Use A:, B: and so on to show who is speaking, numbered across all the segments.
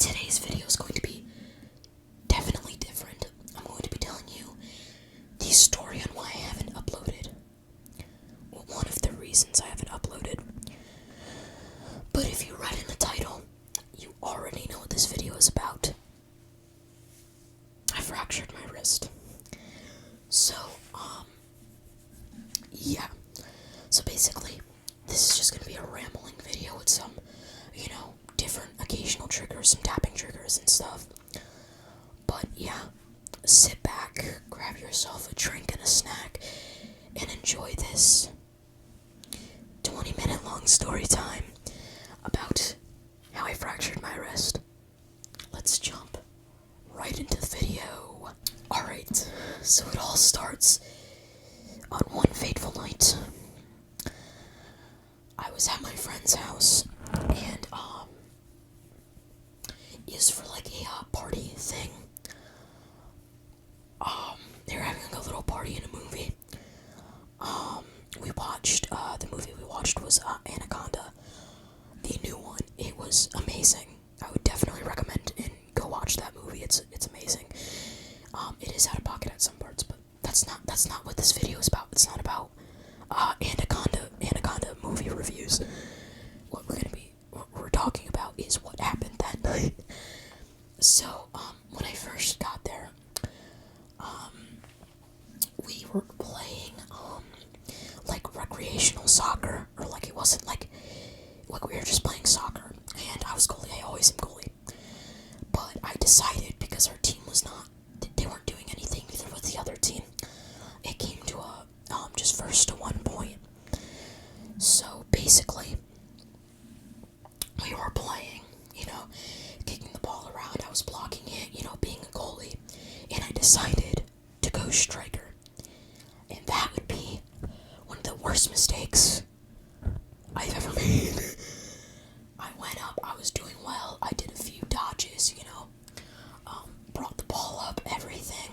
A: today's video is going to be definitely different. I'm going to be telling you the story on why I haven't uploaded. Well, one of the reasons I haven't uploaded. But if you read in the title, you already know what this video is about. I fractured my wrist. So, yeah. So basically, this is just going to be a rambling video with some, different occasional triggers, some tapping triggers and stuff. But yeah, sit back, grab yourself a drink and a snack, and enjoy this 20-minute long story time about how I fractured my wrist. Let's jump right into the video. Alright, so it all starts on one fateful night. I was at my friend's house, and it was for like a party thing. They were having like a little party in a movie. We watched, the movie we watched was Anaconda, the new one. It was amazing. I would definitely recommend and go watch that movie. It's amazing. It is out of pocket at some parts, but that's not what this video is about. It's not about Anaconda movie reviews. What we're talking about is what happened that night. So, when I first got there, we were playing, like recreational soccer, or like it wasn't like we were just playing soccer, and I was goalie. I always am goalie. But I decided, because our team was not, they weren't doing anything either with the other team, it came to a, just first to 1 point. So basically, we were playing, kicking the ball around, I was blocking it, being a goalie, and I decided to go striker. And that would be one of the worst mistakes I've ever made. I went up, I was doing well, I did a few dodges, brought the ball up, everything.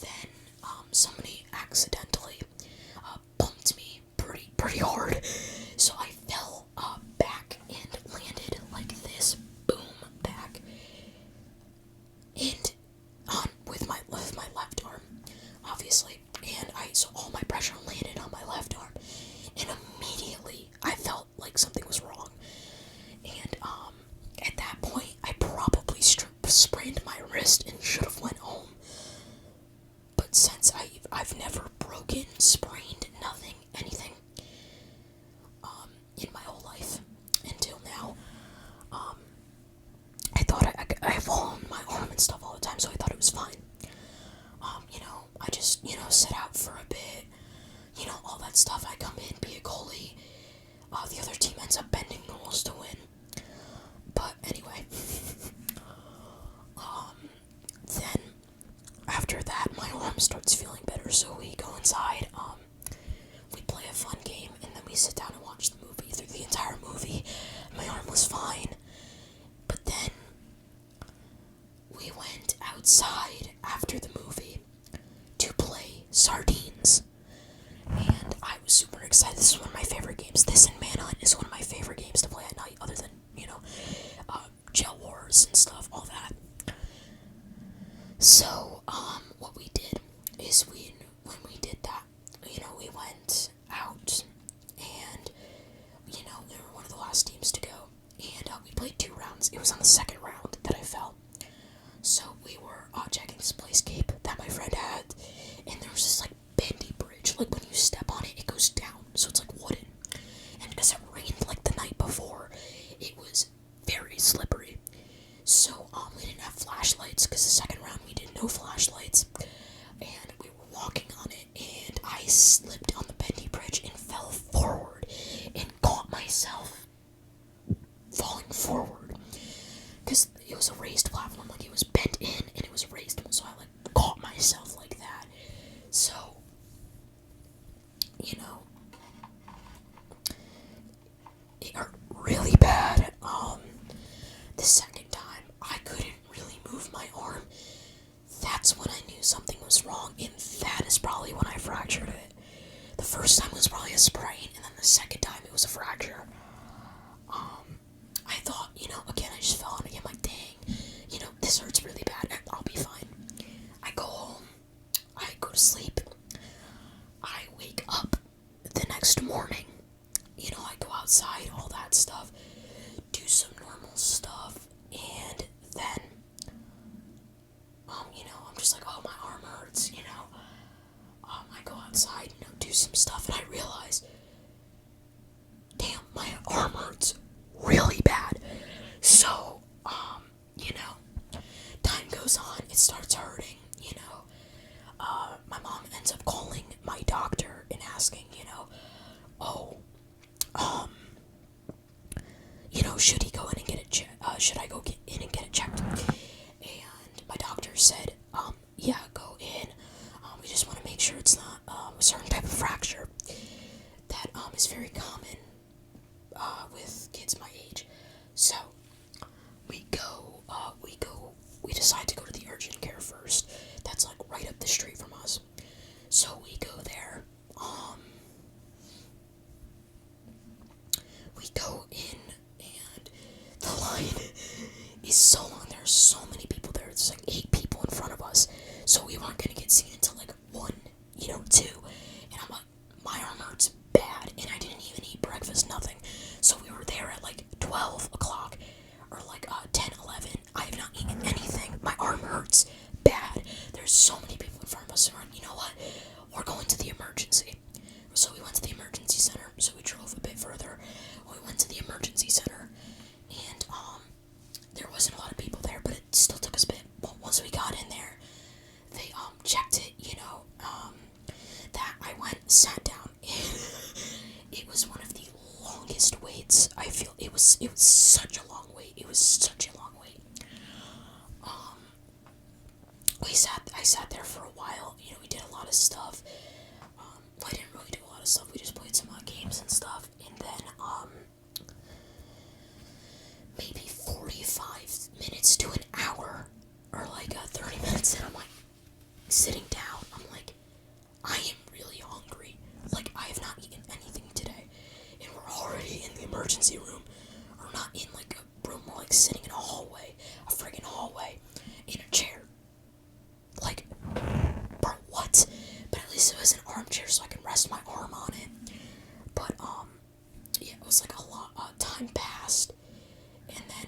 A: Then, somebody accidentally bumped me pretty hard, so I fell back and landed like this, boom, back, and with my left arm, obviously, and so all my pressure landed on my left arm, and immediately I felt like something was wrong, and at that point I probably sprained my wrist and should have went home. But since I've never broken, sprained, nothing, anything, in my whole life until now, I thought I fall on my arm and stuff all the time, so I thought it was fine. I just, sit out for a bit, all that stuff. I come in, be a goalie, the other team ends up bending the rules to win. But anyway, then after that, my arm starts feeling better, so we go inside, we play a fun game, and then we sit down and watch the movie. Through the entire movie, my arm was fine, but then we went outside after the movie to play sardines, and I was super excited. This is one of my favorite games. This and Manhunt is one of my favorite games to play at night, other than, Gel Wars and stuff, all that. So, what we did is when we did that, we went out, and, we were one of the last teams to go, and we played 2 rounds. It was on the second round that I fell. So we were checking this playscape that my friend had, and there was this like bendy bridge, like when you step on it, it goes down, so it's like wooden. And because it rained like the night before, it was very slippery. So we didn't have flashlights, because the second round we did no flashlights, and we were walking on it, and I slipped on the bendy bridge and fell forward and caught myself falling forward, because it was a raised platform, like it was bent in and it was raised, so I like caught myself like that. So, it hurt really bad. The second time I couldn't really move my arm. That's when I knew something was wrong, and that is probably when I fractured it. The first time was probably a sprain, and then the second time it was a fracture. I thought, again, I just fell on again, like goes on, it starts hurting, you know. My mom ends up calling my doctor and asking, you know, oh, you know, should he go in and get it should I go in and get it checked? And my doctor said, yeah, go in. We just want to make sure it's not a certain type of fracture that is very common with kids my age. So we decide to go to the urgent care first. That's like right up the street from us. So we go there. We go in, and the line is so long. There are so many people there. There's like 8 people in front of us. So we weren't gonna get seen until like 1, you know, 2. And I'm like, my arm hurts bad, and I didn't even eat breakfast, nothing. So we were there at like 12 o'clock, or like 10, 11. I have not eaten anything. My arm hurts bad. There's so many people in front of us. So we're like, you know what? We're going to the emergency. So we went to the emergency center. So we drove a bit further. We went to the emergency center, and there wasn't a lot of people there, but it still took us a bit. But once we got in there, they checked it, you know. That I went, sat down, and it was one of the longest waits. I feel it was such a long wait. It was such a long wait. I sat there for a while. You know, we did a lot of stuff. I didn't really do a lot of stuff. We just played some games and stuff, and then maybe 45 minutes to an hour, or like 30 minutes, and I'm like sitting down. I'm like, I am really hungry. Like, I have not eaten anything today, and we're already in the emergency room. Or not in like a room, we're like sitting in a hallway, a friggin' hallway, in a chair. Like, bro, what? But at least it was an armchair, so I can rest my arm on it. But yeah, it was like a lot. Time passed, and then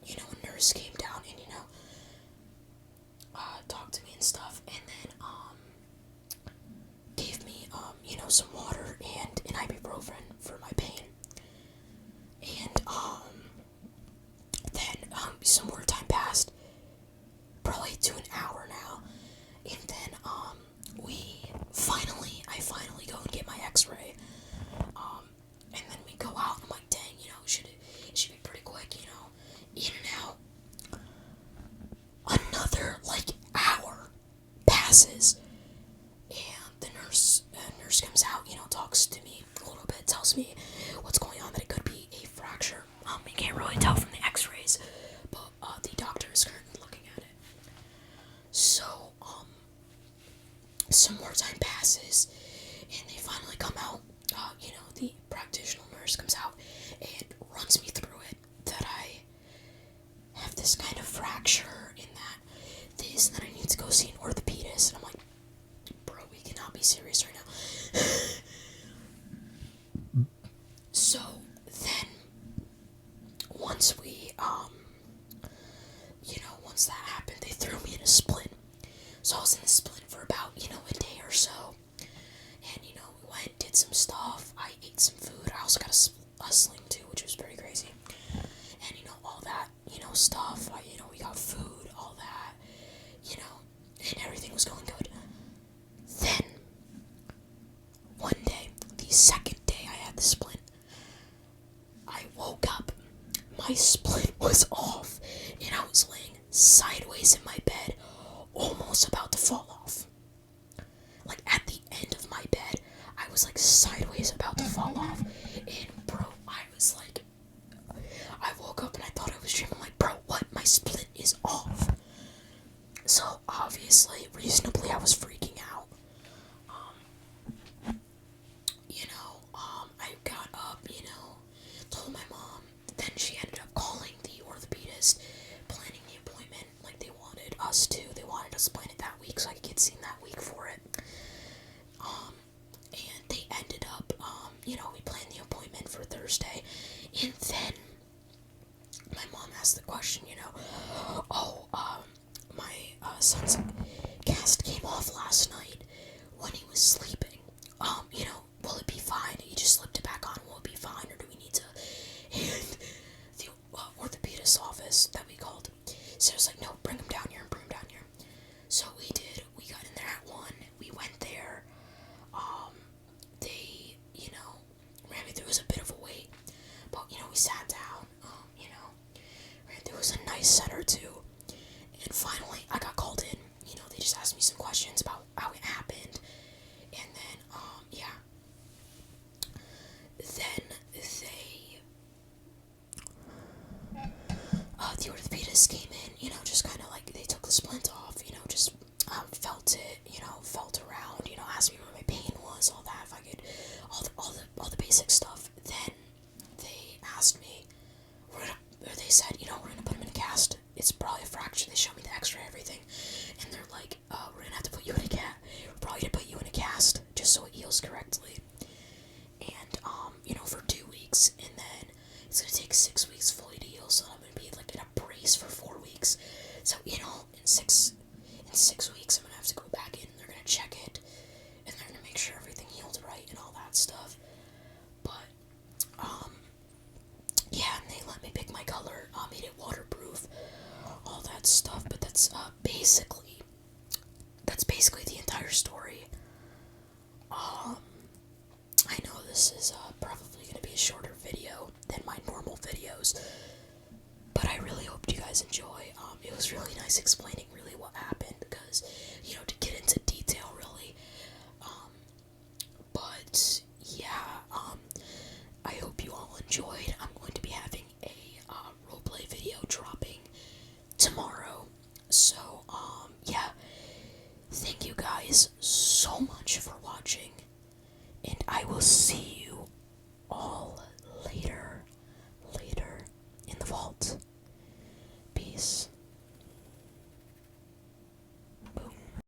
A: you know, a nurse came down and, you know, talked to me and stuff, and then gave me you know, some water and an ibuprofen for my pain. And then some more time passed, probably to an hour now, and then I finally go and get my X-ray, and then we go out. And I'm like, dang, you know, it should be pretty quick, you know, in and out. Another like hour passes, and the nurse comes out, you know, talks to me a little bit, tells me what's going on, that it could be a fracture. You can't really tell from the X-rays, but the doctor is currently looking at it. So some more time passes, and they finally come out. You know, the practitioner nurse comes out and runs me through it, that I have this kind of fracture, in that this, and that I need to go see an orthopedist. And I'm like, bro, we cannot be serious right now. So then, once we, you know, once that happened, they threw me in a splint. So I was in the splint for about, you know, a day or so. And, you know, we went, did some stuff. I ate some food. I also got a sling too, which was pretty crazy. And, you know, all that, you know, stuff. You know, we got food, all that, you know, and everything was going good. Then, one day, the second day I had the splint, I woke up. My splint was off, and I was laying sideways in my bed, almost about to fall off. Like, at the end of my bed, I was like sideways about to fall off. And bro, I was like, I woke up and I thought I was dreaming. Like, bro, what? My splint is off. So obviously, reasonably, I was freaking out. You know, I got up, you know, told my mom. Then she ended up calling the orthopedist, planning the appointment like they wanted us to. They wanted us to plan it that week so I could get seen that week for it. And they ended up, you know, we planned the appointment for Thursday. And then my mom asked the question, you know, oh, my son's cast came off last night when he was sleeping. You know, will it be fine? He just slipped it back on. Will it be fine, or do we need to? And the orthopedist office that we called said, it was like, no, bring him down here and bring felt it, felt around, asked me where my pain was, all that, if I could, all the basic stuff. Then they asked me, they said, we're gonna put him in a cast. It's probably a fracture. They showed me the X-ray, everything, and they're like, we're gonna have to put you in a cast. We're probably gonna put you in a cast just so it heals correctly. And for 2 weeks, and then it's gonna take 6 weeks fully to heal. So I'm gonna be like in a brace for 4 weeks. So in 6 weeks, I'm gonna have to go back in. They're gonna check it, and they're gonna make sure everything healed right and all that stuff. But yeah, and they let me pick my color, made it waterproof, all that stuff. But that's basically the entire story. I know this is probably going to be a shorter video than my normal videos, but I really hope you guys enjoy. It was really nice explaining really what happened, because, to get into detail really. But yeah, I hope you all enjoyed. I'm going to be having a roleplay video dropping tomorrow. So, yeah, thank you guys so much for watching, and I will see you all later in the vault.